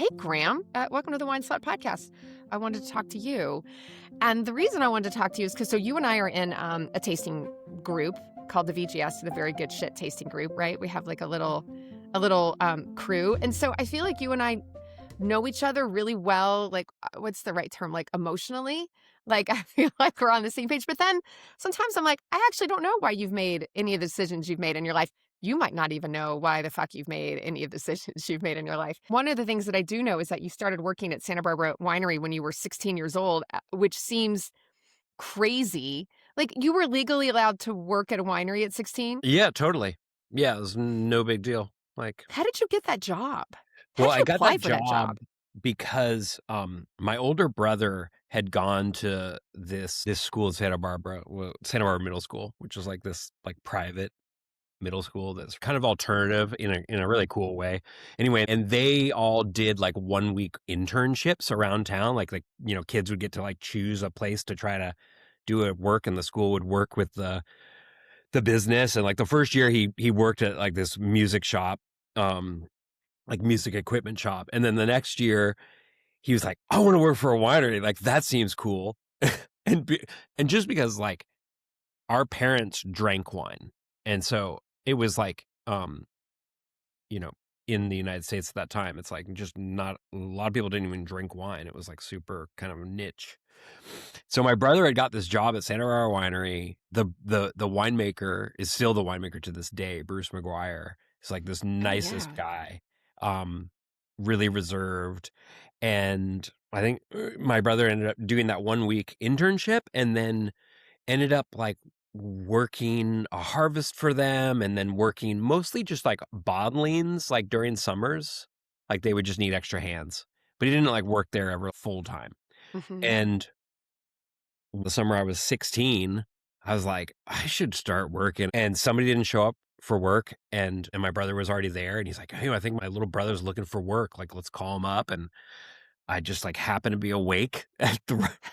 Hey, Graham. Welcome to the Wine Slut Podcast. I wanted to talk to you. And the reason I wanted to talk to you is because you and I are in a tasting group called the VGS, the Very Good Shit Tasting Group, right? We have like a little crew. And so I feel like you and I know each other really well. Like, what's the right term? Like emotionally. Like, I feel like we're on the same page. But then sometimes I'm like, I actually don't know why you've made any of the decisions you've made in your life. You might not even know why the fuck you've made any of the decisions you've made in your life. One of the things that I do know is that you started working at Santa Barbara Winery when you were 16 years old, which seems crazy. Like, you were legally allowed to work at a winery at 16? Yeah, totally. Yeah, it was no big deal. Like, How did you get that job? How well, did you I got apply that for that job job? because my older brother had gone to this school in Santa Barbara, Santa Barbara Middle School, which is like this like private middle school that's kind of alternative in a really cool way. Anyway, and they all did like 1 week internships around town. Like kids would get to like choose a place to try to do a work, and the school would work with the business. And like the first year he worked at like this music shop, like music equipment shop. And then the next year he was like, I want to work for a winery. Like, that seems cool. and and just because like our parents drank wine. And so it was like, you know, in the United States at that time, it's like just not a lot of people didn't even drink wine. It was like super kind of niche. So my brother had got this job at Santa Barbara Winery. The winemaker is still the winemaker to this day. Bruce McGuire is like this Oh, nicest yeah. guy, really reserved. And I think my brother ended up doing that 1 week internship and then ended up like working a harvest for them and then working mostly just like bottlings like during summers. Like they would just need extra hands. But he didn't like work there ever full time. Mhm. And the summer I was 16, I was like, I should start working. And somebody didn't show up for work, and my brother was already there, and he's like, hey, I think my little brother's looking for work. Like, let's call him up. And I just like happened to be awake at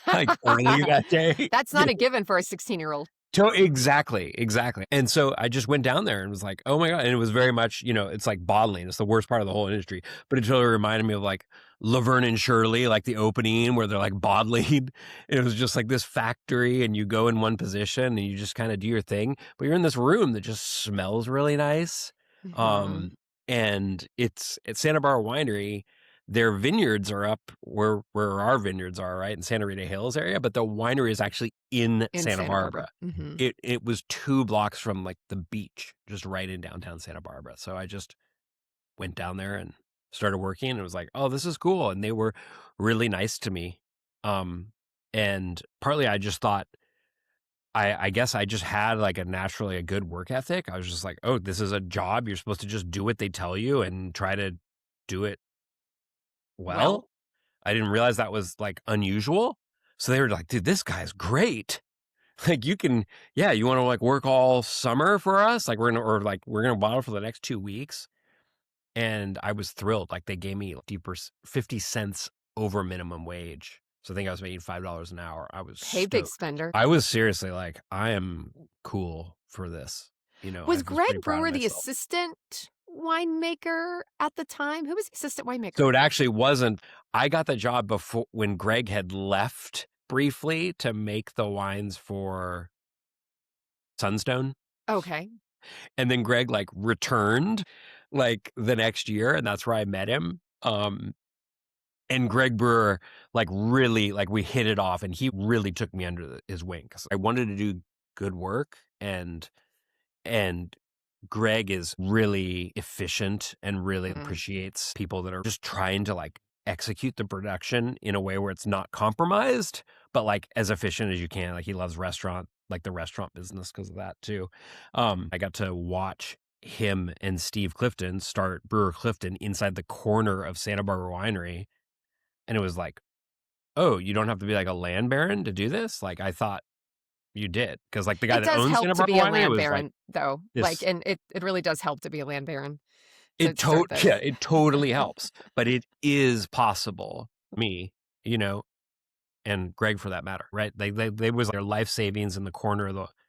like early that day. That's not a given for a 16-year-old. Exactly. And so I just went down there and was like, oh my God. And it was very much, it's like bottling. It's the worst part of the whole industry. But it totally reminded me of like Laverne and Shirley, like the opening where they're like bottling. It was just like this factory and you go in one position and you just kind of do your thing. But you're in this room that just smells really nice. Mhm. Um, and it's at Santa Barbara Winery. Their vineyards are up where our vineyards are, right, in Santa Rita Hills area, but the winery is actually in In Santa Santa Barbara. Barbara. Mhm. It was 2 blocks from like the beach, just right in downtown Santa Barbara. So I just went down there and started working, and it was like, oh, this is cool. And they were really nice to me. And partly I just thought, I guess I just had like naturally a good work ethic. I was just like, oh, this is a job. You're supposed to just do what they tell you and try to do it Well, well. I didn't realize that was like unusual. So they were like, dude, this guy's great. Like you can, yeah, you want to like work all summer for us? Like we're gonna bottle for the next 2 weeks. And I was thrilled. Like they gave me 50 cents over minimum wage. So I think I was making $5 an hour. I was hey, big stoked. spender. I was seriously like, I am cool for this. I Was was Greg pretty proud of Brewer the myself. assistant winemaker at the time? Who was the assistant winemaker? So it actually wasn't. I got the job before when Greg had left briefly to make the wines for Sunstone. Okay. And then Greg like returned like the next year, and that's where I met him. And Greg Brewer like really like we hit it off, and he really took me under his wing because I wanted to do good work, and Greg is really efficient and really Mhm. appreciates people that are just trying to like execute the production in a way where it's not compromised, but like as efficient as you can. Like he loves like the restaurant business because of that too. I got to watch him and Steve Clifton start Brewer Clifton inside the corner of Santa Barbara Winery. And it was like, oh, you don't have to be like a land baron to do this? Like I thought you did. Because like the guy It that does owns help Santa to Barbara be a Winery land was like baron, though. Like, this. and it really does help to be a land baron to start Yeah, this. it totally helps, but it is possible. Me, you know, and Greg for that matter, right? They was their life savings in the corner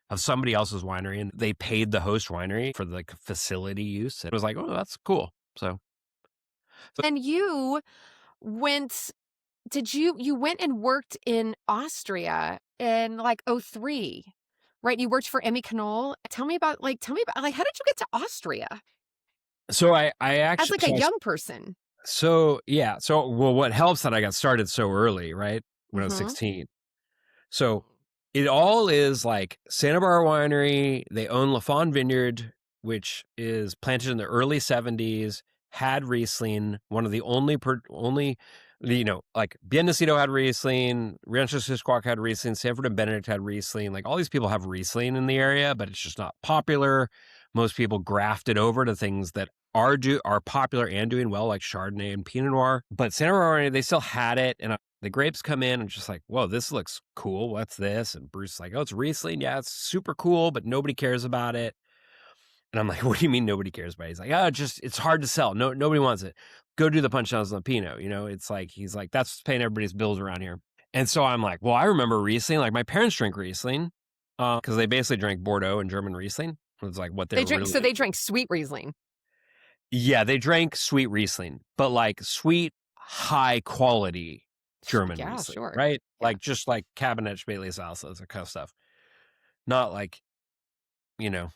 of somebody else's winery, and they paid the host winery for the facility use. It was like, oh, that's cool. So And you went you went and worked in Austria in, like, '03, right? You worked for Emmy Knoll. Tell me about, like, how did you get to Austria So I as, actually like, a young person? yeah, well, what helps that I got started so early, right? When I was Mhm. 16. So it all is like Santa Barbara Winery. They own Lafon Vineyard, which is planted in the early 70s, had Riesling, one of the only, like Biennacido had Riesling, Rancho Sisquoc had Riesling, Sanford and Benedict had Riesling. Like all these people have Riesling in the area, but it's just not popular. Most people graft it over to things that are popular and doing well, like Chardonnay and Pinot Noir. But Santa Barbara Winery, they still had it, and the grapes come in and just like, whoa, this looks cool. What's this? And Bruce is like, oh, it's Riesling. Yeah, it's super cool, but nobody cares about it. And I'm like, what do you mean nobody cares about it? He's like, oh, it's hard to sell. No, nobody wants it. Go do the punch downs on the Pinot. It's like, he's like, that's what's paying everybody's bills around here. And so I'm like, well, I remember Riesling. Like my parents drink Riesling because they basically drank Bordeaux and German Riesling. It was like what they were really They into. drank sweet Riesling. Yeah, they drank sweet Riesling, but like sweet, high quality German Yeah, Riesling, sure. right? Yeah. Like just like Cabernet Spätlese salsa, that kind of stuff. Not like, you know,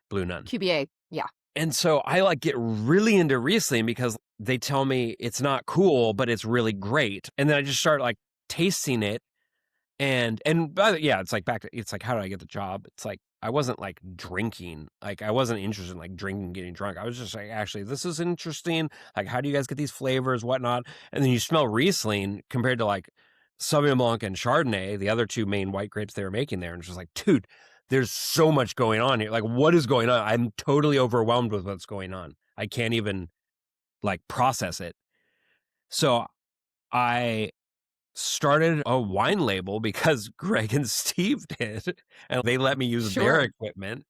Blue Nun. QBA. Yeah. And so I like get really into Riesling because they tell me it's not cool, but it's really great. And then I just start like tasting it. Yeah, it's like it's like, how did I get the job? It's like, I wasn't like drinking. Like I wasn't interested in like drinking, getting drunk. I was just like, actually, this is interesting. Like, how do you guys get these flavors, whatnot? And then you smell Riesling compared to like Sauvignon Blanc and Chardonnay, the other two main white grapes they were making there. And it's just like, dude, there's so much going on here. Like, what is going on? I'm totally overwhelmed with what's going on. I can't even like process it. So I started a wine label because Greg and Steve did, and they let me use their Sure. equipment.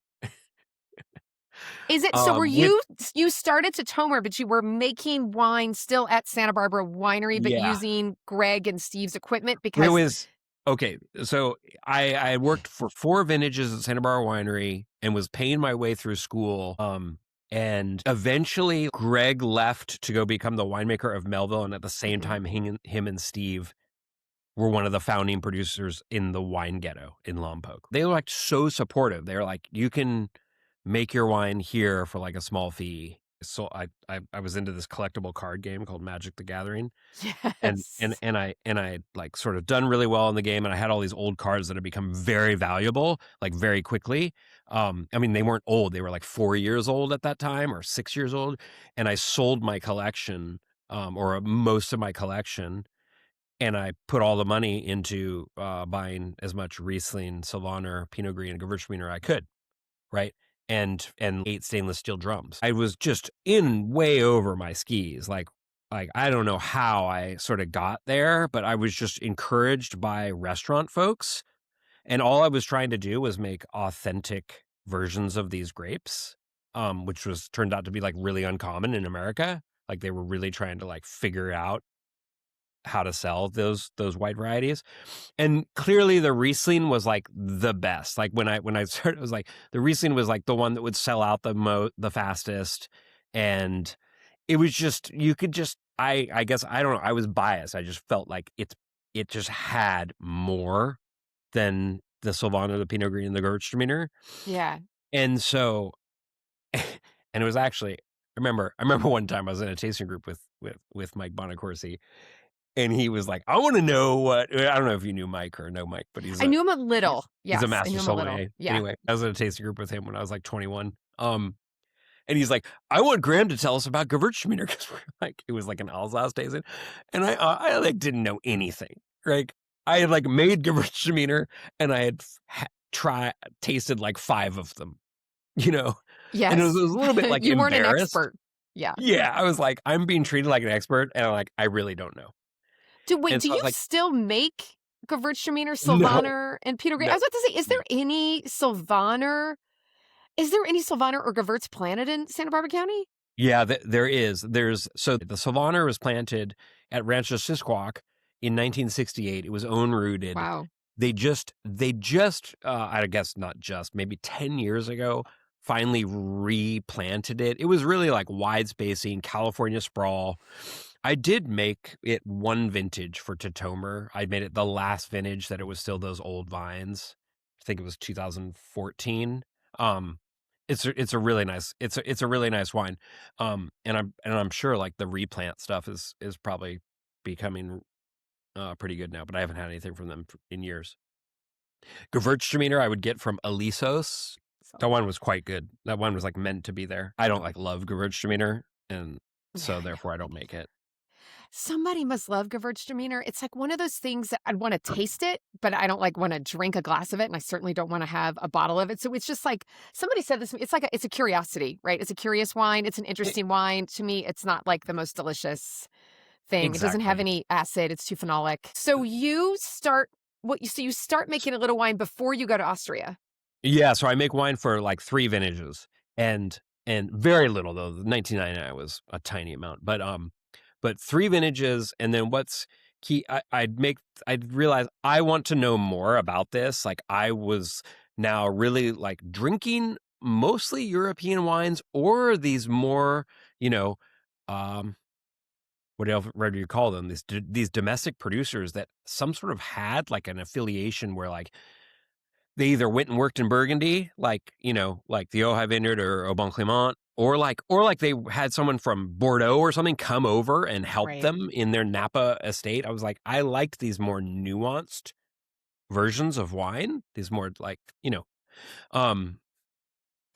Is it so were With you started Tatomer, but you were making wine still at Santa Barbara Winery, but Yeah, using Greg and Steve's equipment it because was okay. So I worked for 4 vintages at Santa Barbara Winery and was paying my way through school. And eventually Greg left to go become the winemaker of Melville, and at the same Mhm. time, him and Steve were one of the founding producers in the wine ghetto in Lompoc. They were like so supportive. They were like, you can make your wine here for like a small fee. So I was into this collectible card game called Magic the Gathering. And and Yes. and I and I like sort of done really well in the game, and I had all these old cards that had become very valuable, like very quickly. I mean, they weren't old; they were like 4 years old at that time, or 6 years old. And I sold my collection, or most of my collection, and I put all the money into buying as much Riesling, Sylvaner, Pinot Gris, and Gewürztraminer I could, right? And 8 stainless steel drums. I was just in way over my skis. Like I don't know how I sort of got there, but I was just encouraged by restaurant folks, and all I was trying to do was make authentic versions of these grapes, which was turned out to be like really uncommon in America. Like they were really trying to like figure out how to sell those white varieties. And clearly the Riesling was like the best. Like when I started, it was like the Riesling was like the one that would sell out the fastest. And it was just, you could just, I guess, I don't know, I was biased. I just felt like it just had more than the Sylvaner, the Pinot Gris, and the Gewürztraminer. Yeah. And so, and it was actually, I remember one time I was in a tasting group with Mike Bonacorsi, and he was like, I want to know what, I don't know if you knew Mike or know Mike, but I knew him a he's little. he's a Yes, I master knew him a little. sommelier. Yeah. Anyway, I was in a tasting group with him when I was like 21. And he's like, I want Graham to tell us about Gewürztraminer, because we're like, it was like an Alsace tasting. And I like didn't know anything. Like I had like made Gewürztraminer, and I had tasted like 5 of them, you know? And it was Yes. a little bit like You weren't an embarrassed. expert. Yeah. Yeah. I was like, I'm being treated like an expert, and I'm like, I really don't know. And Do so I you was like, still make Gewürztraminer, no, Sylvaner, and Pinot Gris? I no, was about to say, no. is there any Sylvaner or Gewürz planted in Santa Barbara County? Yeah, there is. So the Sylvaner was planted at Rancho Sisquoc in 1968. It was own rooted. Wow. They just, I guess not just, maybe 10 years ago, finally replanted it. It was really like wide spacing, California sprawl. I did make it one vintage for Tatomer. I made it the last vintage that it was still those old vines. I think it was 2014. Um, it's a really nice it's a really nice wine. And I'm sure like the replant stuff is probably becoming pretty good now, but I haven't had anything from them in years. Gewürztraminer I would get from Elisos. So, That one was quite good. That one was like meant to be there. I don't like love Gewürztraminer, and yeah, so I therefore I know. don't make it. Somebody must love Gewürztraminer. It's like one of those things that I'd want to taste it, but I don't like want to drink a glass of it, and I certainly don't want to have a bottle of it. So it's just like somebody said this. It's like it's a curiosity, right? It's a curious wine. It's an E interesting wine. To me, it's not like the most delicious thing. It doesn't have exactly. any acid. It's too phenolic. So you start so you start making a little wine before you go to Austria. Yeah, so I make wine for like 3 vintages and very little though. The 1999 was a tiny amount, but 3 vintages, and then what's key, I'd realize I want to know more about this. Like I was now really like drinking mostly European wines or these more, you know, um, whatever you call them, these domestic producers that some sort of had like an affiliation where like they either went and worked in Burgundy, like, like the Ojai Vineyard or Au Bon Clement, or like they had someone from Bordeaux or something come over and help Right. them in their Napa estate. I was like, I liked these more nuanced versions of wine, these more like, um,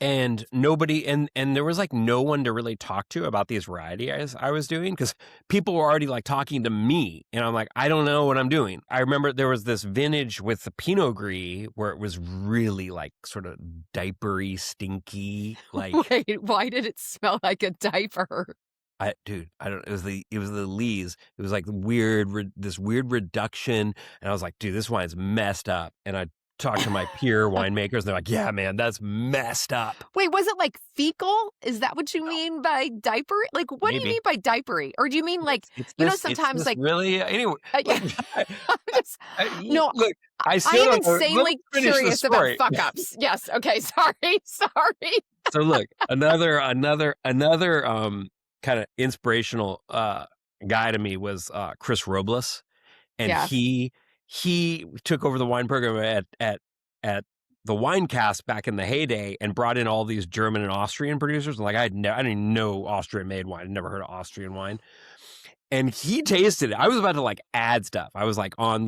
and nobody and there was like no one to really talk to about these varieties I was doing because people were already like talking to me and I'm like, I don't know what I'm doing. I remember there was this vintage with the Pinot Gris where it was really like sort of diapery, stinky, like Wait, why did it smell like a diaper? I don't. It was the lees. It was like this weird reduction, and I was like, dude, this wine's messed up. And I talked to my peer winemakers, and they're like, yeah, man, that's messed up. Wait, was it like fecal? Is that what you No, mean by diaper? Like, what do you maybe mean by diapery? Or do you mean like, it's sometimes this like, really anyway. yeah, Look, I'm just, no, look, I I still am don't know. Let me insanely finish the curious about story. fuck ups. Yes. Okay. Sorry. Sorry. So look, another kind of inspirational guy to me was Chris Robles. And Yes. he took over the wine program at the Wine Cast back in the heyday and brought in all these German and Austrian producers. And like I didn't even know Austrian made wine. I'd never heard of Austrian wine. And he tasted it. I was about to like add stuff. I was like on,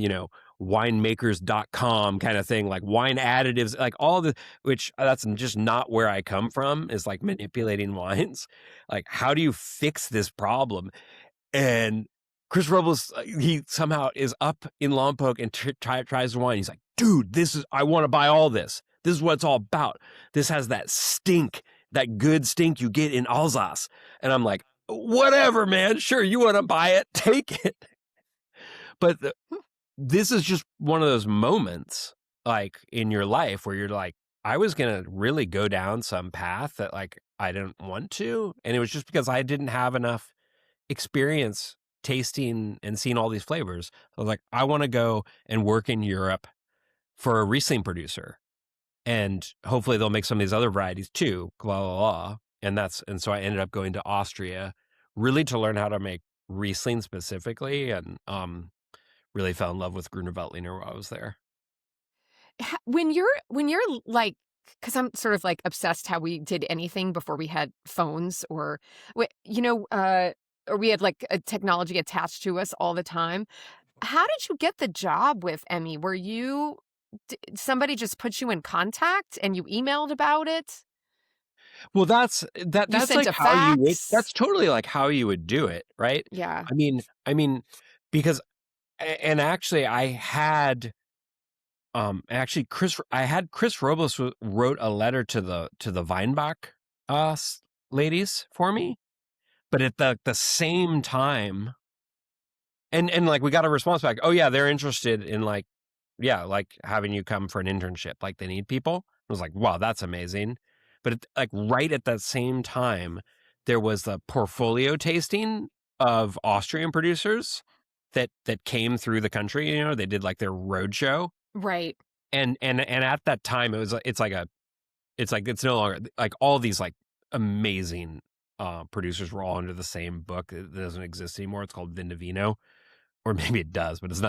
winemakers.com kind of thing, like wine additives, like all the, which that's just not where I come from, is like manipulating wines. Like, how do you fix this problem? And Chris Robles, he somehow is up in Lompoc and tries the wine. He's like, dude, I want to buy all this. This is what it's all about. This has that stink, that good stink you get in Alsace. And I'm like, whatever, man. Sure, you want to buy it, take it. But this is just one of those moments like in your life where you're like, I was going to really go down some path that like I didn't want to. And it was just because I didn't have enough experience tasting and seeing all these flavors. I was like, I want to go and work in Europe for a Riesling producer, and hopefully they'll make some of these other varieties too. Blah blah blah. And so I ended up going to Austria, really to learn how to make Riesling specifically, and really fell in love with Gruner Veltliner while I was there. When you're like, because I'm sort of like obsessed how we did anything before we had phones or, or we had like a technology attached to us all the time. How did you get the job with Emmy? Were you somebody just put you in contact and you emailed about it? Well, You that's sent like a how you would. fax? That's totally like how you would do it, right? Yeah. I mean, because and actually I had Chris Robles wrote a letter to the Weinbach ladies for me, but at the same time, and like we got a response back. Oh yeah, they're interested in like, yeah, like having you come for an internship. Like they need people. I was like, wow, that's amazing. But like right at that same time, there was the portfolio tasting of Austrian producers that came through the country. They did like their road show. Right. And at that time, it's like a It's like it's no longer like all these like amazing producers were all under the same book. It doesn't exist anymore. It's called Vindivino. Or maybe it does, but it's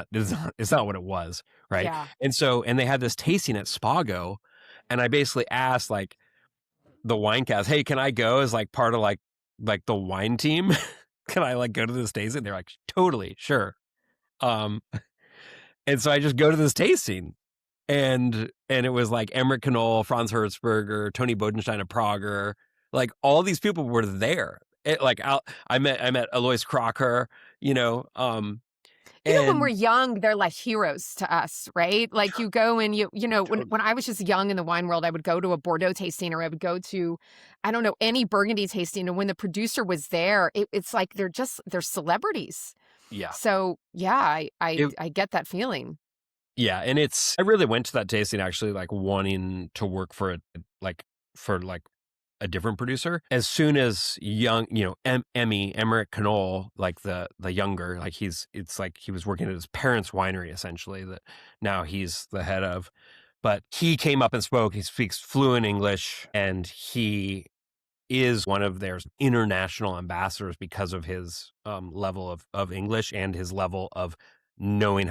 not what it was, right? Yeah. And they had this tasting at Spago, and I basically asked like the wine cast, "Hey, can I go as like part of like the wine team? Can I like go to this tasting?" They're like, "Totally, sure." Um, and so I just go to this tasting, and it was like Emmerich Knoll, Franz Herzberger, Tony Bodenstein of Prager, like all these people were there. I met Alois Crocker, you know, You know, when we're and young, they're like heroes to us, right? Like you go and you know, when totally. I was just young in the wine world, I would go to a Bordeaux tasting or I would go to, I don't know, any Burgundy tasting. And when the producer was there, it's like they're celebrities. Yeah. So yeah, It I get that feeling. Yeah, and I really went to that tasting actually like wanting to work for like a different producer. As soon as young, Emmerich Knoll, like the younger, like it's like he was working at his parents' winery essentially that now he's the head of. But he came up and spoke. He speaks fluent English, and he is one of their international ambassadors because of his level of English and his level of knowing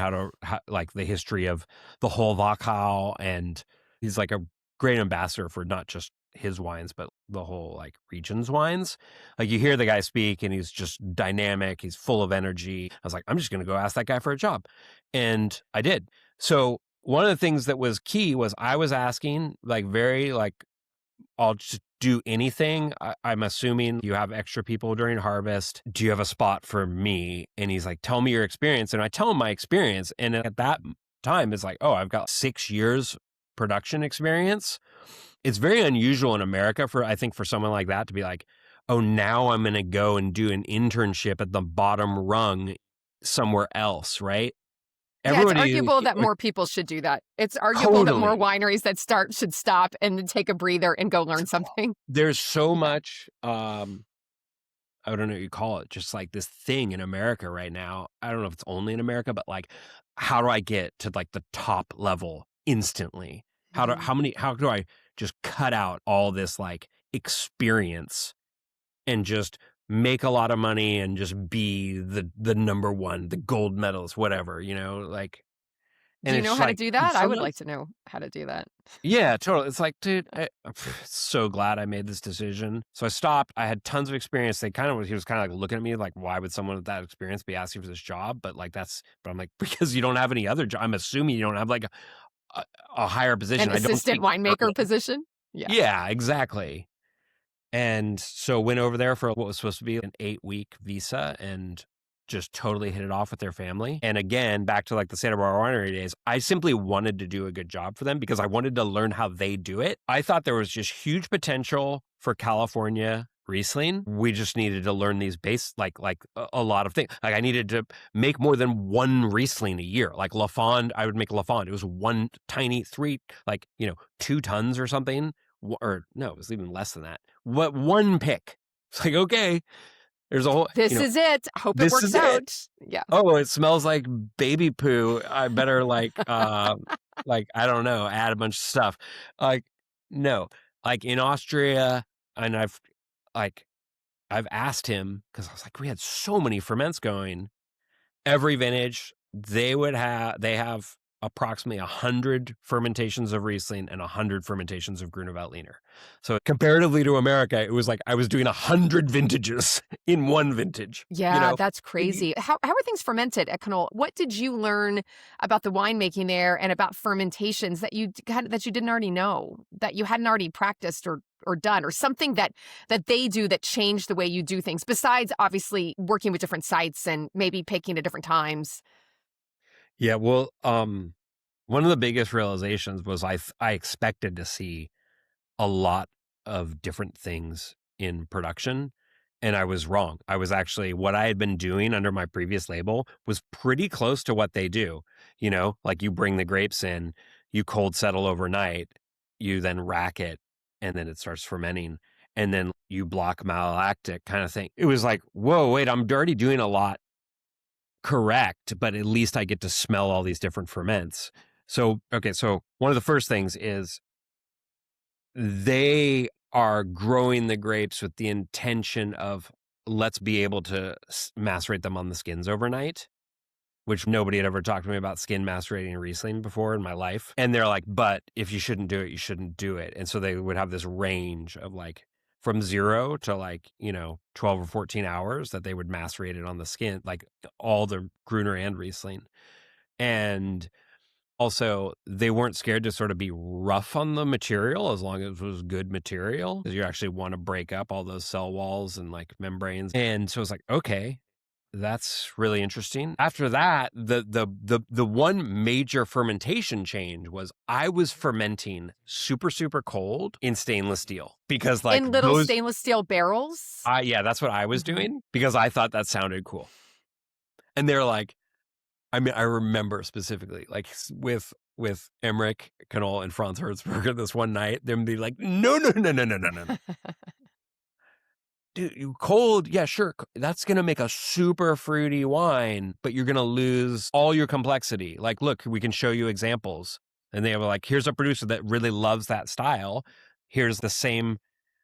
like the history of the whole Wachau. And he's like a great ambassador for not just his wines, but the whole like region's wines. Like you hear the guy speak and he's just dynamic. He's full of energy. I was like, I'm just going to go ask that guy for a job. And I did. So one of the things that was key was I was asking like very like I'll just do anything. I'm assuming you have extra people during harvest. Do you have a spot for me? And he's like, tell me your experience. And I tell him my experience. And at that time, it's like, oh, I've got 6 years production experience. It's very unusual in America I think for someone like that to be like, oh, now I'm going to go and do an internship at the bottom rung somewhere else, right? Yeah, it's Everybody, arguable that more people should do that. It's arguable that more totally. wineries that start should stop and then take a breather and go learn something. There's so Yeah. much I don't know what you call it, just like this thing in America right now. I don't know if it's only in America, but like, how do I get to like the top level instantly? Mhm. How do I just cut out all this like experience and just make a lot of money and just be the number one, the gold medalist, whatever, like, Do and you it's know just how to like, do that? I would like sometimes, to know how to do that. yeah, totally. It's like, dude, I'm so glad I made this decision. So I stopped. I had tons of experience. He was kind of like looking at me like, why would someone with that experience be asking for this job? But I'm like, because you don't have any other job. I'm assuming you don't have like a, a higher An position. I don't assistant speak winemaker German. position? Yeah. Yeah, exactly. And so went over there for what was supposed to be an 8-week visa and just totally hit it off with their family. And again, back to like the Santa Barbara winery days, I simply wanted to do a good job for them because I wanted to learn how they do it. I thought there was just huge potential for California Riesling. We just needed to learn these like a lot of things. Like I needed to make more than one Riesling a year. Like Lafond, I would make Lafond. It was one tiny 2 tons or something. Or no, it was even less than that. What one pick? It's like, okay, there's a whole, This is it. Hope it this works is it. out. Yeah. Oh, it smells like baby poo. I better like I don't know, add a bunch of stuff. Like no, like in Austria, and like I've asked him because I was like, we had so many ferments going. Every vintage they have approximately 100 fermentations of Riesling and 100 fermentations of Gruner Veltliner. So comparatively to America, it was like I was doing 100 vintages in one vintage. Yeah, that's Like, crazy. How are things fermented at Canola? What did you learn about the winemaking there and about fermentations that you didn't already know, that you hadn't already practiced or done, or something that they do that changed the way you do things, besides obviously working with different sites and maybe picking at different times? yeah, well, one of the biggest realizations was I expected to see a lot of different things in production. And I was wrong. I was actually, what I had been doing under my previous label was pretty close to what they do. Like you bring the grapes in, you cold settle overnight, you then rack it, and then it starts fermenting. And then you block malolactic kind of thing. It was like, whoa, wait, I'm already doing a lot correct, but at least I get to smell all these different ferments. So, okay, so one of the first things is they are growing the grapes with the intention of, let's be able to macerate them on the skins overnight, which nobody had ever talked to me about skin macerating Riesling before in my life. And they're like, but if you shouldn't do it, you shouldn't do it. And so they would have this range of like from 0 to like, 12 or 14 hours that they would macerate it on the skin, like all the Gruner and Riesling. And also, they weren't scared to sort of be rough on the material as long as it was good material, because you actually want to break up all those cell walls and like membranes. And so it's like, okay, that's really interesting. After that, the one major fermentation change was I was fermenting super, super cold in stainless steel, because like In little stainless steel barrels? yeah, that's what I was Mhm. doing, because I thought that sounded cool. And they're like, I mean, I remember specifically, like with Emmerich Knoll and Franz Herzberger this one night, them be like, no, no, no, no, no, no, no. Dude, you cold, yeah, sure. That's gonna make a super fruity wine, but you're gonna lose all your complexity. Like, look, we can show you examples. And they were like, here's a producer that really loves that style. Here's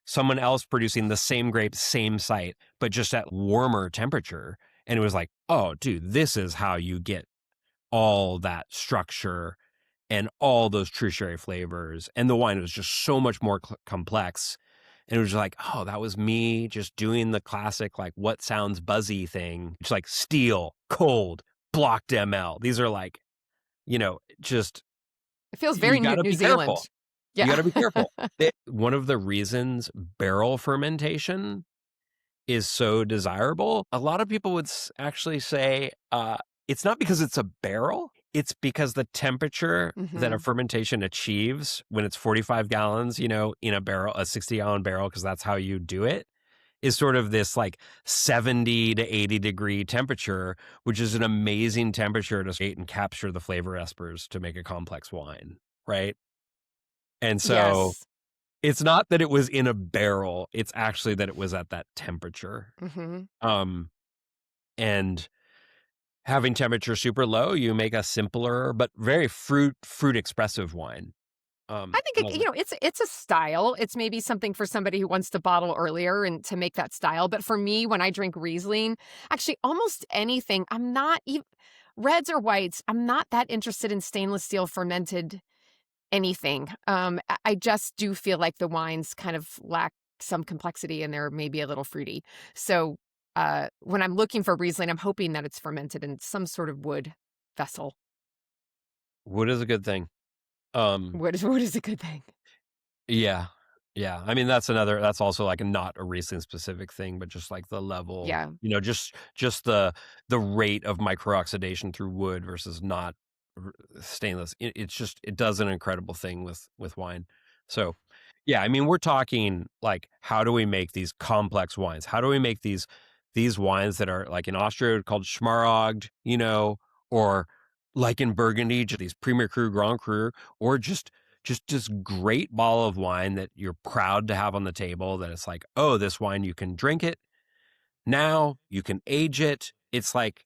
someone else producing the same grape, same site, but just at warmer temperature. And it was like, oh, dude, this is how you get all that structure and all those tertiary flavors. And the wine was just so much more complex. And it was just like, oh, that was me just doing the classic, like, what sounds buzzy thing. It's like steel, cold, blocked ML. These are like, just, It feels very you got to New be careful. Zealand. You Yeah. got to be careful. One of the reasons barrel fermentation is so desirable, a lot of people would actually say it's not because it's a barrel, it's because the temperature that a Mhm. fermentation achieves when it's 45 gallons, in a barrel, a 60-gallon barrel, because that's how you do it, is sort of this like 70 to 80 degree temperature, which is an amazing temperature to create and capture the flavor espers to make a complex wine, right? And so Yes. it's not that it was in a barrel, it's actually that it was at that temperature. Mhm. Um, and having temperature super low, you make a simpler but very fruit expressive wine. I think Love it. it's a style. It's maybe something for somebody who wants to bottle earlier and to make that style. But for me, when I drink Riesling, actually almost anything, I'm not even reds or whites. I'm not that interested in stainless steel fermented anything. I just do feel like the wines kind of lack some complexity and they're maybe a little fruity. So when I'm looking for Riesling, I'm hoping that it's fermented in some sort of wood vessel. Wood is a good thing. Um, Wood is a good thing. yeah. Yeah. I mean, that's also like not a Riesling specific thing, but just like the level, Yeah. just the rate of microoxidation through wood versus not stainless. It does an incredible thing with wine. So, yeah, I mean, we're talking like, how do we make these complex wines? How do we make these wines that are like in Austria called Schmaragd, or like in Burgundy, just these Premier Cru, Grand Cru, or just this great bottle of wine that you're proud to have on the table, that it's like, oh, this wine, you can drink it now, you can age it. It's like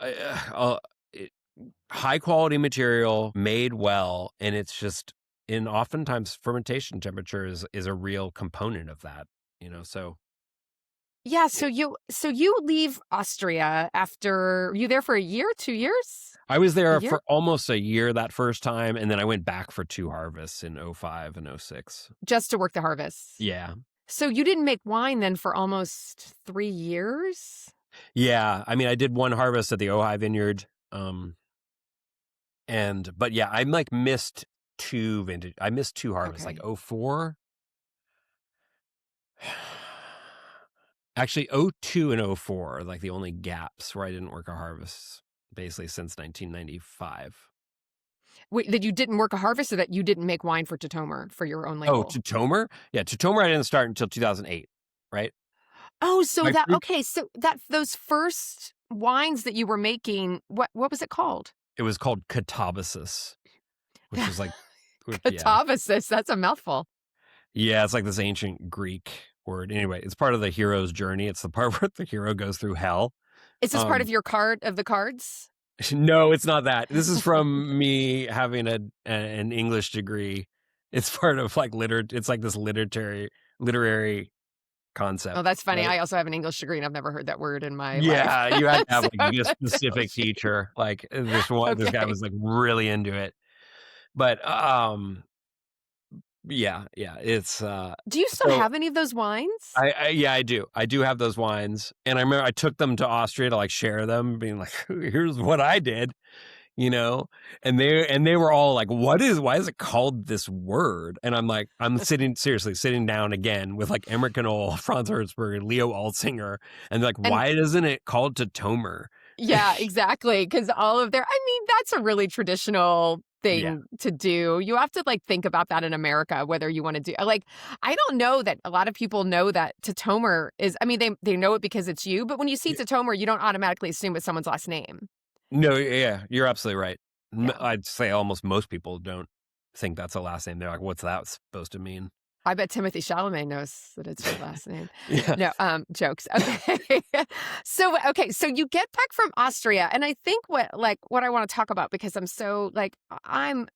uh, uh, it, high quality material made well, and it's just, and oftentimes fermentation temperature is a real component of that, so Yeah, it, so you leave Austria after you there for a year, 2 years? I was A there year? for almost a year that first time, and then I went back for 2 harvests in '05 and '06. Just to work the harvest. Yeah. So you didn't make wine then for almost 3 years? Yeah, I mean, I did one harvest at the Ojai vineyard, but yeah, I missed 2 harvests, like Okay. '04. Actually, '02 and '04 are like the only gaps where I didn't work a harvest, basically since 1995. Wait, that you didn't work a harvest or that you didn't make wine for Tatomer for your own Oh, label? Tatomer? Yeah, Tatomer I didn't start until 2008, right? Oh, so My that pre okay, so that those first wines that you were making, what was it called? It was called Katabasis, which is like, yeah. Katabasis, that's a mouthful. Yeah, it's like this ancient Greek word. Anyway, it's part of the hero's journey. It's the part where the hero goes through hell. Is this part Um, of your card of the cards? no, it's not that. This is from me having an English degree It's part of like it's like this literary Oh, concept, that's funny. right? I also have an English degree, and I've never heard that word in my life. Yeah, you had to have So like a that's so specific cute. teacher. Like this guy Okay. was like really into it. But yeah, it's Do you still so have any of those wines? yeah, I do. I do have those wines. And I remember I took them to Austria to like share them, being like, here's what I did, you know? And they were all like, why is it called this word? And I'm like, sitting down again with like Emmerich Knoll, Franz Herzberg, Leo Altsinger, and they're like, And why isn't it called Tatomer? yeah, exactly. Because all of I mean, that's a really traditional Yeah. thing to do. You have to like think about that in America, whether you want to do like, I don't know that a lot of people know that Tatomer is, I mean, they know it because it's you, but when you see Yeah. Tatomer, you don't automatically assume it's someone's last name. No, yeah, you're absolutely right. Yeah. I'd say almost most people don't think that's a last name. They're like, what's that supposed to mean? I bet Timothy Chalamet knows that it's your last name. Yeah. No, jokes. Okay. So you get back from Austria, and I think what I want to talk about, because I'm so like I'm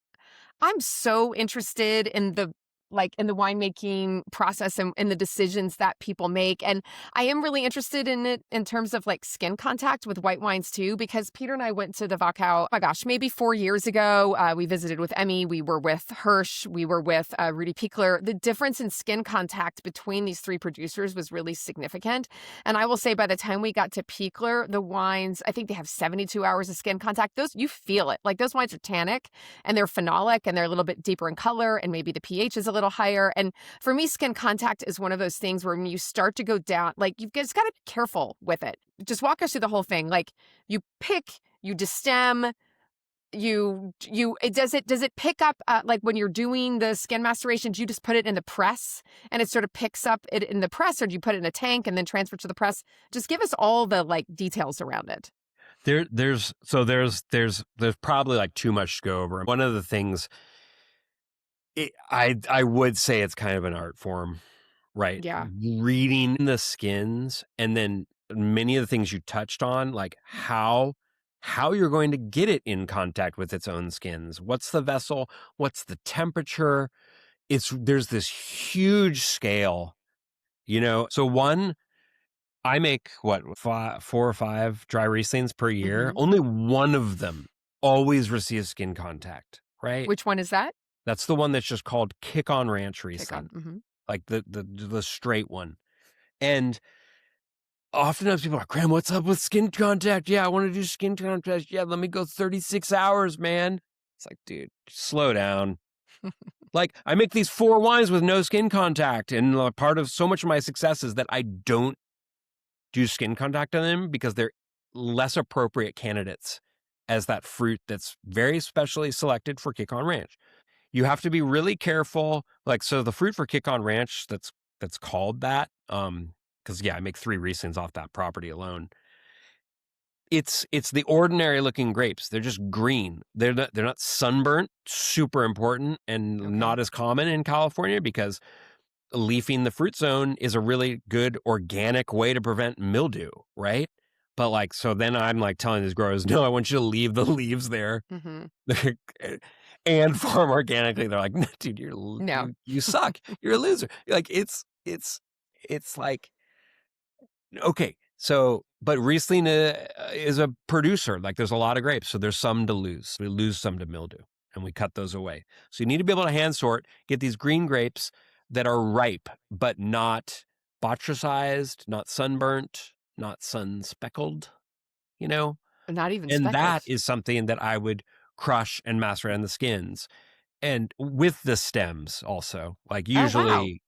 so interested in the winemaking process and in the decisions that people make. And I am really interested in it in terms of like skin contact with white wines too, because Peter and I went to the Wachau, oh my gosh, maybe 4 years ago. We visited with Emmy. We were with Hirsch. We were with Rudy Pichler. The difference in skin contact between these three producers was really significant. And I will say by the time we got to Pichler, the wines, I think they have 72 hours of skin contact. Those, you feel it. Like those wines are tannic and they're phenolic and they're a little bit deeper in color and maybe the pH is a little higher. And for me, skin contact is one of those things where when you start to go down, like you've just got to be careful with it. Just walk us through the whole thing. Like you pick, you destem, does it pick up like when you're doing the skin maceration, do you just put it in the press and it sort of picks up it in the press, or do you put it in a tank and then transfer to the press? Just give us all the like details around it. There's probably like too much to go over. One of the things I would say it's kind of an art form, right? Yeah. Reading the skins, and then many of the things you touched on, like how you're going to get it in contact with its own skins. What's the vessel? What's the temperature? There's this huge scale, So I make four or five dry Rieslings per year. Hmm. Only one of them always receives skin contact, right? Which one is that? That's the one that's just called Kick on Ranch Pick on. Riesling, Hmm. like the straight one. And oftentimes people are like, Graham, what's up with skin contact? Yeah, I want to do skin contact. Yeah, let me go 36 hours, man. It's like, dude, slow down. Like, I make these 4 wines with no skin contact, and part of so much of my success is that I don't do skin contact on them because they're less appropriate candidates as that fruit that's very specially selected for Kick on Ranch. You have to be really careful. Like, so the fruit for Kick on Ranch that's called that, because I make 3 Rieslings off that property alone. It's the ordinary looking grapes. They're just green. They're not sunburnt. Super important and Okay. not as common in California because leafing the fruit zone is a really good organic way to prevent mildew, right? But like, so then I'm like telling these growers, no, I want you to leave the leaves there. Hmm. And farm organically. They're like, no, dude, No. you suck. You're a loser. Like it's like, okay. So, but Riesling is a producer. Like there's a lot of grapes. So there's some to lose. We lose some to mildew and we cut those away. So you need to be able to hand sort, get these green grapes that are ripe, but not botricized, not sunburnt, not sun speckled, Not even And speckled. that is something that I would crush and macerate on the skins. And with the stems also, like Oh, wow. usually,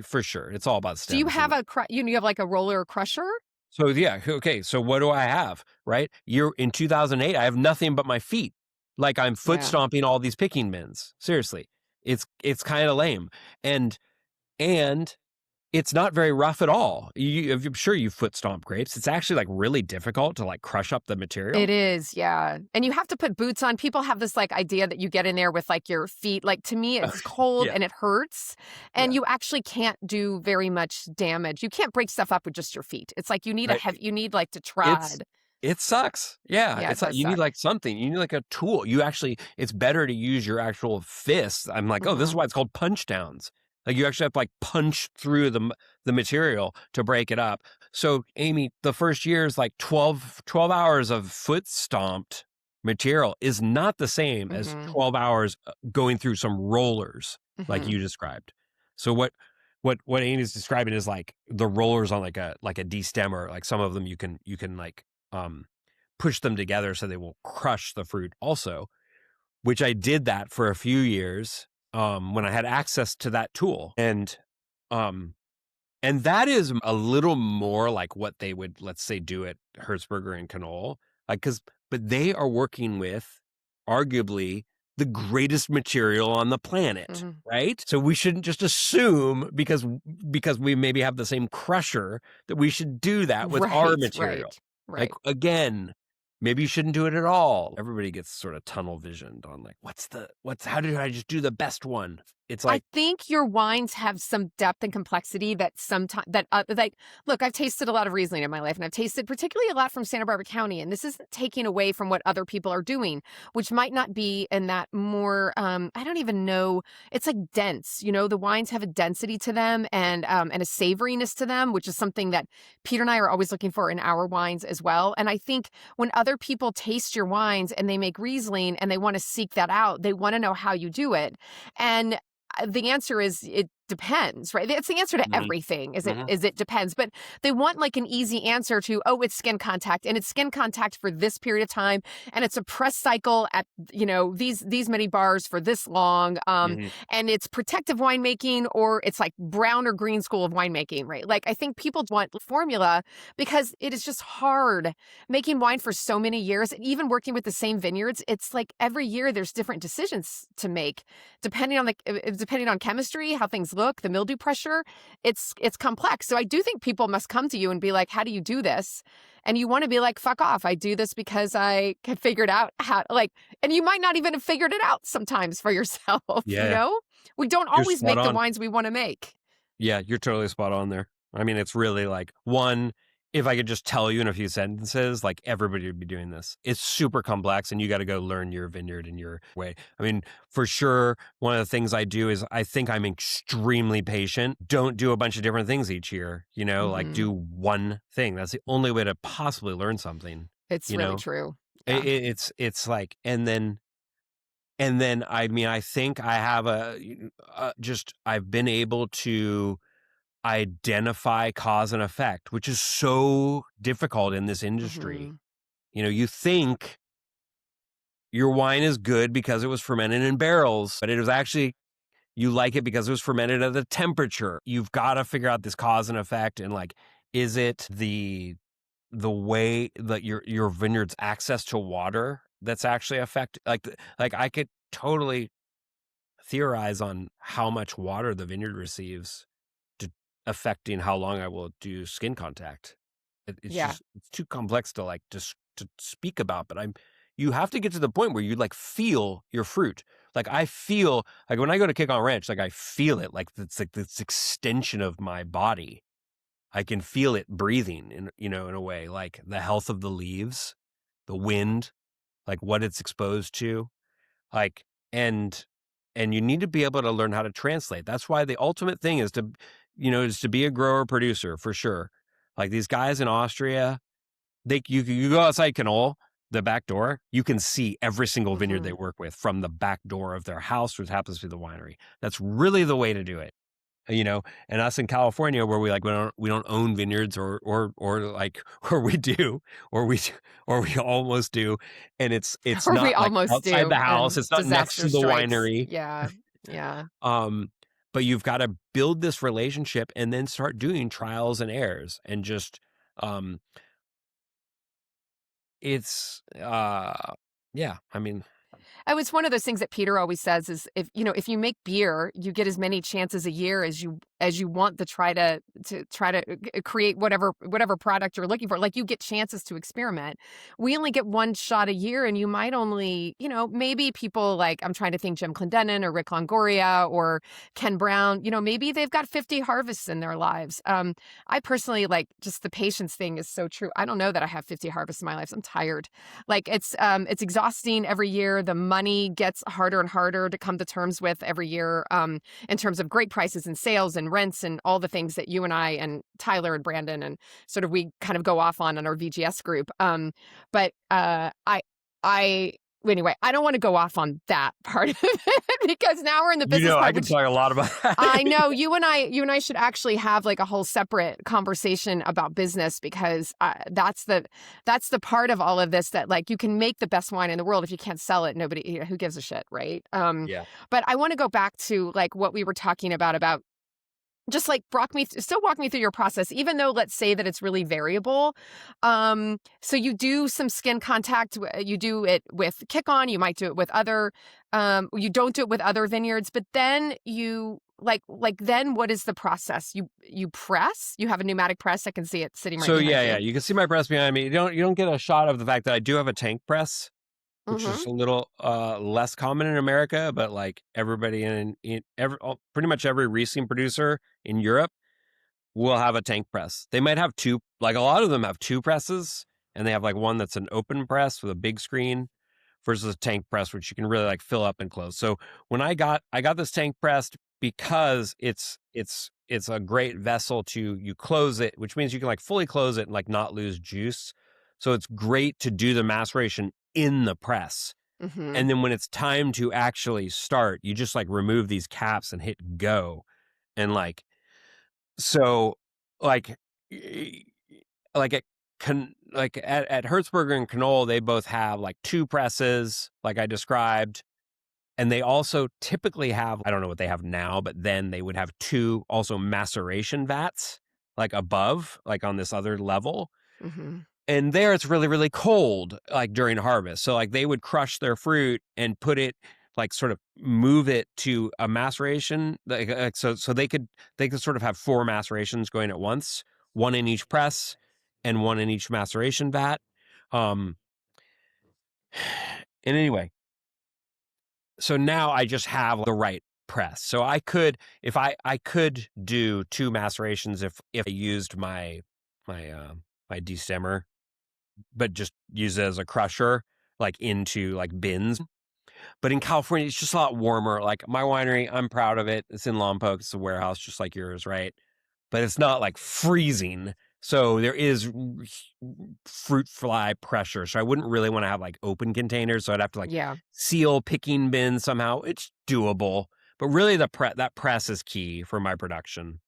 for sure, it's all about stems. Do you have you have like a roller crusher? So yeah, okay. So what do I have? Right? In 2008, I have nothing but my feet. Like I'm foot Yeah. stomping all these picking bins. Seriously, it's kind of lame, and it's not very rough at all. I'm sure you foot stomp grapes. It's actually like really difficult to like crush up the material. It is, yeah. And you have to put boots on. People have this like idea that you get in there with like your feet. Like to me, it's cold Yeah. and it hurts. And Yeah. you actually can't do very much damage. You can't break stuff up with just your feet. It's like you need you need like to trod. It sucks. Yeah, Yeah, it it's like does you need, suck. like, something. You need, like, a tool. You actually it's better to use your actual fists. I'm like, "Oh, this is Mhm. why it's called punch downs." Like, you actually have to, like, punch through the material to break it up. So, Amy, the first year is, like, 12 hours of foot stomped material is not the same as Mhm. 12 hours, going through some rollers like Mhm. you described. So what Amy's describing is, like, the rollers on, like a destemmer, like, some of them you can, like, um, push them together so they will crush the fruit also, which I did that for a few years, when I had access to that tool, um, and that is a little more like what they would, let's say, do at Hertzberger and Knoll, like, but they are working with arguably the greatest material on the planet, Mhm. right? So we shouldn't just assume because we maybe have the same crusher that we should do that with our Right, material. right, Like, right. again, maybe you shouldn't do it at all. Everybody gets sort of tunnel visioned on, like, how did I just do the best one? It's I like, think your wines have some depth and complexity that sometimes like look, I've tasted a lot of Riesling in my life, and I've tasted particularly a lot from Santa Barbara County, and this isn't taking away from what other people are doing, which might not be in that more I don't even know, it's like dense, the wines have a density to them and a savoriness to them, which is something that Peter and I are always looking for in our wines as well. And I think when other people taste your wines and they make Riesling and they want to seek that out, they want to know how you do it. And the answer is it depends, right? It's the answer to mhm, everything. Is it mhm, is it depends, but they want like an easy answer to, oh, it's skin contact, and it's skin contact for this period of time, and it's a press cycle at these many bars for this long, mhm, and it's protective winemaking, or it's like brown or green school of winemaking, right? Like I think people want formula because it is just hard making wine for so many years, and even working with the same vineyards. It's like every year there's different decisions to make depending on chemistry, how things look, the mildew pressure. It's complex. So I do think people must come to you and be like, "How do you do this?" And you want to be like, "Fuck off! I do this because I have figured out how." Like, and you might not even have figured it out sometimes for yourself. yeah. We don't You're always spot make the on. wines we want to make. Yeah, you're totally spot on there. I mean, it's really like, one, if I could just tell you in a few sentences, like, everybody would be doing this. It's super complex, and you got to go learn your vineyard in your way. I mean, for sure, one of the things I do is I think I'm extremely patient. Don't do a bunch of different things each year, like, Hmm. do one thing. That's the only way to possibly learn something, It's you really know? true. It, Yeah. it, it's like, and then I mean, I think I have just I've been able to identify cause and effect, which is so difficult in this industry. Hmm. You think your wine is good because it was fermented in barrels, but it was actually you like it because it was fermented at a temperature. You've got to figure out this cause and effect, and, like, is it the way that your vineyard's access to water that's actually affect like I could totally theorize on how much water the vineyard receives to affecting how long I will do skin contact. It's Yeah. just it's too complex to, like, to speak about, but you have to get to the point where you, like, feel your fruit. Like, I feel like when I go to Kick on Ranch, like, I feel it, like, it's like this extension of my body. I can feel it breathing in a way, like the health of the leaves, the wind, like what it's exposed to. Like, and you need to be able to learn how to translate. That's why the ultimate thing is to be a grower producer for sure. Like, these guys in Austria, you go outside Knoll, the back door, you can see every single vineyard they Hmm. work with from the back door of their house, which happens to be the winery. That's really the way to do it. And us in California, where we don't own vineyards, or like, or we do, or we almost do, and it's Or we not, like, almost outside the do, house, and it's not next disaster to the strikes. winery. Yeah. Yeah. um but you've got to build this relationship and then start doing trials and errors, and just um it's yeah, I mean, Oh, it's one of those things that Peter always says is if you make beer, you get as many chances a year as you as you want to try to create whatever product you're looking for. Like, you get chances to experiment. We only get one shot a year, and you might only, maybe people like, I'm trying to think, Jim Clendenin or Rick Longoria or Ken Brown, maybe they've got 50 harvests in their lives. I personally, like, just the patience thing is so true. I don't know that I have 50 harvests in my life. I'm tired. Like, it's exhausting every year. The money gets harder and harder to come to terms with every year, in terms of great prices and sales and rents and all the things that you and I and Tyler and Brandon and sort of we kind of go off on in our VGS group. But I anyway, I don't want to go off on that part of it because now we're in the business I part, can which talk a lot about that. I know you and I should actually have like a whole separate conversation about business, because that's the part of all of this that, like, you can make the best wine in the world if you can't sell it. Nobody, who gives a shit, right? Yeah. But I want to go back to like what we were talking about just like walk me through your process, even though let's say that it's really variable. So you do some skin contact, you do it with Kick On, you might do it with other, you don't do it with other vineyards, but then you then what is the process? You press, you have a pneumatic press. I can see it sitting right So behind you. you can see my press behind me. You don't get a shot of the fact that I do have a tank press, which is Mm-hmm. a little less common in America, but like everybody pretty much every Riesling producer in Europe will have a tank press. They might have two, like a lot of them have two presses, and they have like one that's an open press with a big screen versus a tank press, which you can really like fill up and close. So when I got this tank pressed because it's a great vessel you close it, which means you can like fully close it and like not lose juice. So it's great to do the maceration in the press. Mm-hmm. And then when it's time to actually start, you just like remove these caps and hit go. And like, so like, like at Hertzberger and Knoll, they both have like two presses, like I described. And they also typically have, I don't know what they have now, but then they would have two also maceration vats, like above, like on this other level. Mm-hmm. And there it's really, really cold, like during harvest. So like they would crush their fruit and put it, like sort of move it to a maceration. So they could sort of have four macerations going at once, one in each press and one in each maceration vat. And anyway, so now I just have the right press. So I could, if I could do two macerations if I used my destemmer, but just use it as a crusher, like into like bins. But in California, it's just a lot warmer. Like my winery, I'm proud of it. It's in Lompoc. It's a warehouse just like yours, right? But it's not like freezing. So there is fruit fly pressure. So I wouldn't really want to have like open containers. So I'd have to like Yeah. seal picking bins somehow. It's doable. But really that press is key for my production.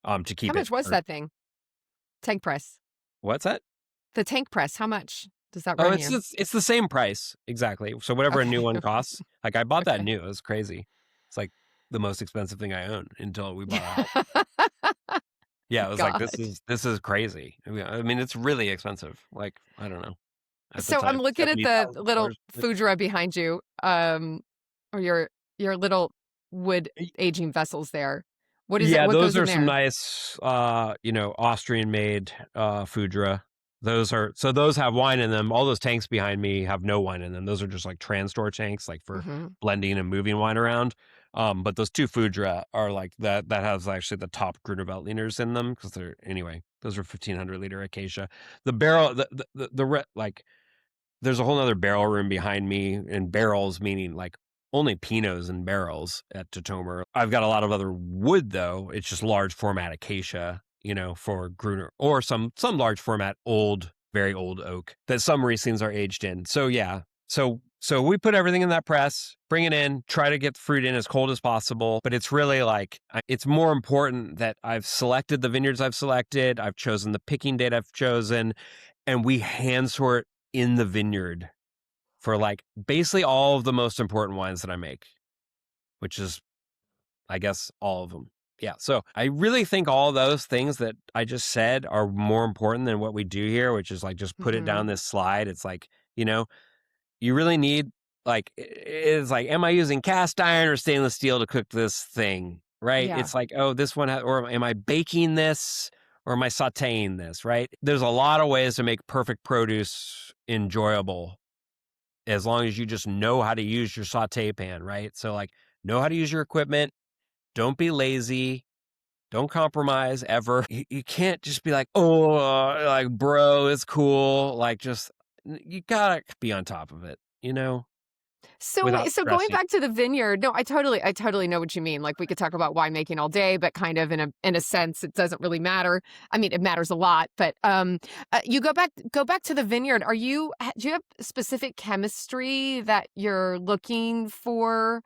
To keep How it. much was that thing? Tank press. What's that? The tank press. How much does that Oh, run you? it's the same price. Exactly. So whatever a new Okay. one costs. Like I bought that Okay. new. It was crazy. It's like the most expensive thing I own until we bought a house. Yeah, it was like God. this is crazy. I mean, it's really expensive. Like, I don't know. At the So I'm time, looking at the little $70,000. foudre behind you, or your little wood aging vessels there. What is it? Yeah, What those goes in are some there? nice Austrian made foudre. Those have wine in them. All those tanks behind me have no wine in them. Those are just like transtore tanks, like for Mm-hmm. blending and moving wine around. But those two foudre are like that has actually the top Gruner Veltliners in them, because those are 1,500 liter acacia. The barrel, like there's a whole other barrel room behind me, and barrels meaning like only Pinots and barrels at Tatomer. I've got a lot of other wood though. It's just large format acacia, for Gruner, or some large format very old oak that some Rieslings are aged in. So yeah. So we put everything in that press, bring it in, try to get the fruit in as cold as possible. But it's really like, it's more important that I've selected the vineyards I've selected. I've chosen the picking date I've chosen, and we hand sort in the vineyard for like basically all of the most important wines that I make, which is, I guess, all of them. Yeah. So I really think all those things that I just said are more important than what we do here, which is like just put it Mm-hmm. down this slide. It's like, you really need, like, it's like, am I using cast iron or stainless steel to cook this thing? right? Yeah. It's like, oh, this one, or am I baking this or am I sauteing this, right? There's a lot of ways to make perfect produce enjoyable as long as you just know how to use your saute pan, right? So, like, know how to use your equipment. Don't be lazy. Don't compromise ever. You can't just be like, oh, like, bro, it's cool. Like, just, you gotta be on top of it, So without so going stressing. back to the vineyard, no, I totally know what you mean. Like we could talk about winemaking all day, but kind of in a sense, it doesn't really matter. I mean, it matters a lot, but you go back to the vineyard. Do you have specific chemistry that you're looking for?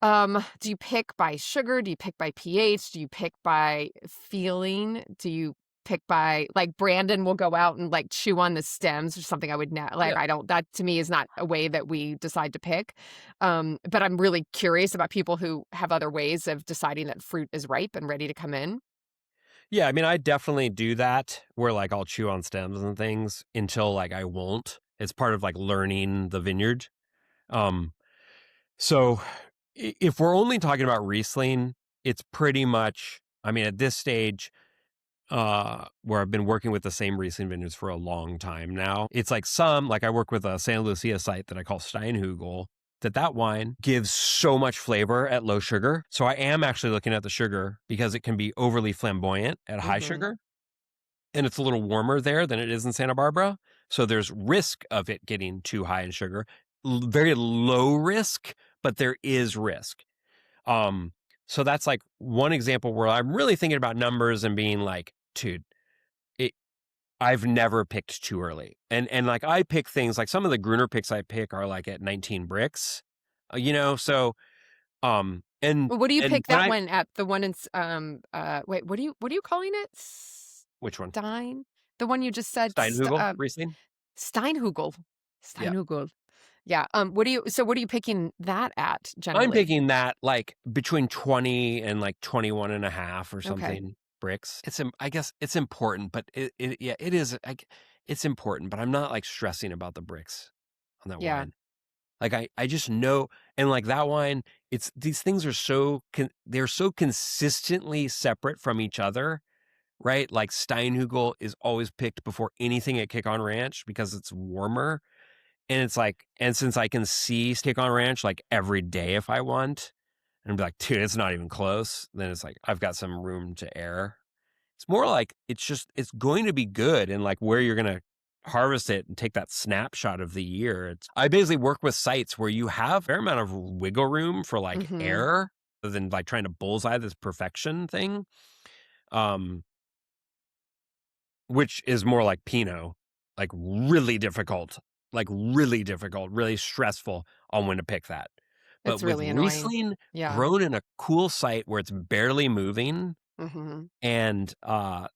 Do you pick by sugar? Do you pick by pH? Do you pick by feeling? Do you pick by like Brandon will go out and like chew on the stems or something I would not like Yeah. I don't that to me is not a way that we decide to pick. But I'm really curious about people who have other ways of deciding that fruit is ripe and ready to come in. Yeah, I mean, I definitely do that where like I'll chew on stems and things until like I won't. It's part of like learning the vineyard. Um, so if we're only talking about Riesling, it's pretty much, I mean, at this stage, where I've been working with the same Riesling vineyards for a long time now. It's like I work with a Santa Lucia site that I call Steinhugel, that wine gives so much flavor at low sugar. So I am actually looking at the sugar because it can be overly flamboyant at high Hmm. sugar, and it's a little warmer there than it is in Santa Barbara. So there's risk of it getting too high in sugar. Very low risk, but there is risk. Um, so that's like one example where I'm really thinking about numbers and being like, dude, it, I've never picked too early. And like I pick things like some of the Gruner picks I pick are like at 19 bricks, so Well, what do you and pick when that I one at the one in wait, what are you calling it? which one? Stein? The one you just said Steinhugel Riesling? Steinhugel. Yeah. Steinhugel. Yeah. What are you picking that at I'm generally? picking that like between 20 and like 21 and a half or Okay. something bricks. I guess it's important, but yeah, it is. It's important, but I'm not like stressing about the bricks on that Yeah. wine. Like I just know, and like that wine, these things are they're so consistently separate from each other, right? Like Steinhugel is always picked before anything at Kick on Ranch because it's warmer. And it's like, and since I can see Kick on Ranch like every day if I want, and be like, dude, it's not even close, then it's like I've got some room to err. It's more like it's going to be good and like where you're gonna harvest it and take that snapshot of the year. I basically work with sites where you have a fair amount of wiggle room for like Mhm. error rather than like trying to bullseye this perfection thing. Um, which is more like Pinot, like really difficult, really stressful on when to pick that. But It's with really annoying. Riesling Yeah. grown in a cool site where it's barely moving, Mhm. and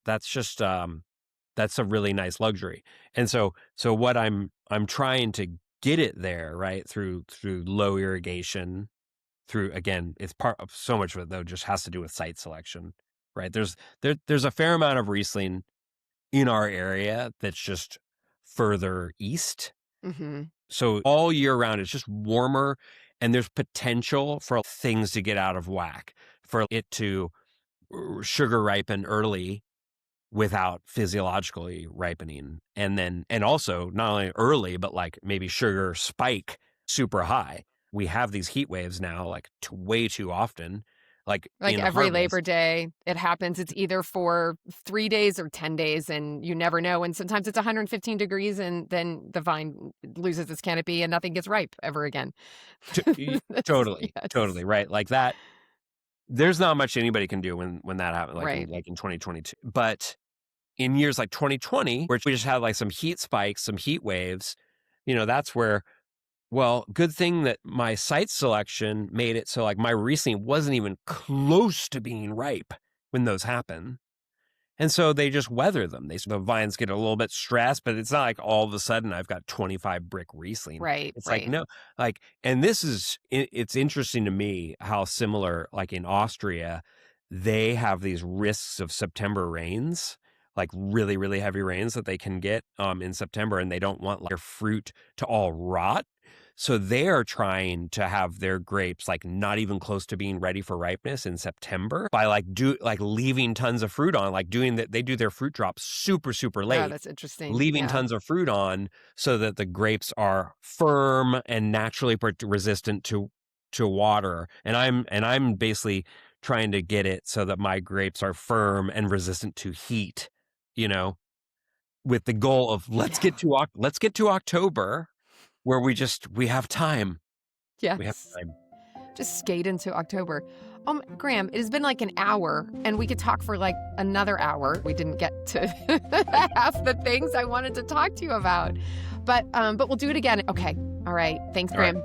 that's a really nice luxury. And so what I'm trying to get it there, right, through low irrigation, through, again, it's part of so much of it though just has to do with site selection, right? There's a fair amount of Riesling in our area that's just further east. Mhm. So all year round it's just warmer, and there's potential for things to get out of whack, for it to sugar ripen early without physiologically ripening. And also not only early, but like maybe sugar spike super high. We have these heat waves now, like way too often, like Like in every Labor harvest. Day, it happens. It's either for 3 days or 10 days, and you never know. And sometimes it's 115 degrees, and then the vine loses its canopy and nothing gets ripe ever again. Totally, Yes. totally, right? Like that. There's not much anybody can do when that happens, Right. like in 2022. But in years like 2020, where we just had like some heat spikes, some heat waves, that's where, well, good thing that my site selection made it so like my Riesling wasn't even close to being ripe when those happen. And so they just weather them. The vines get a little bit stressed, but it's not like all of a sudden I've got 25 brick Riesling. Right. It's like, Right. no, like, and it's interesting to me how similar, like in Austria, they have these risks of September rains, like really, really heavy rains that they can get in September, and they don't want like their fruit to all rot. So they're trying to have their grapes like not even close to being ready for ripeness in September by leaving tons of fruit on, like doing that. They do their fruit drops super, super Oh, late, that's interesting. leaving Yeah. tons of fruit on so that the grapes are firm and naturally resistant to water. And I'm basically trying to get it so that my grapes are firm and resistant to heat, you know, with the goal of let's get to October where we have time. We have Yes. time. Just skate into October. Graham, it has been like an hour, and we could talk for like another hour. We didn't get to half the things I wanted to talk to you about, but we'll do it again. Okay. All right. Thanks, All right. Graham.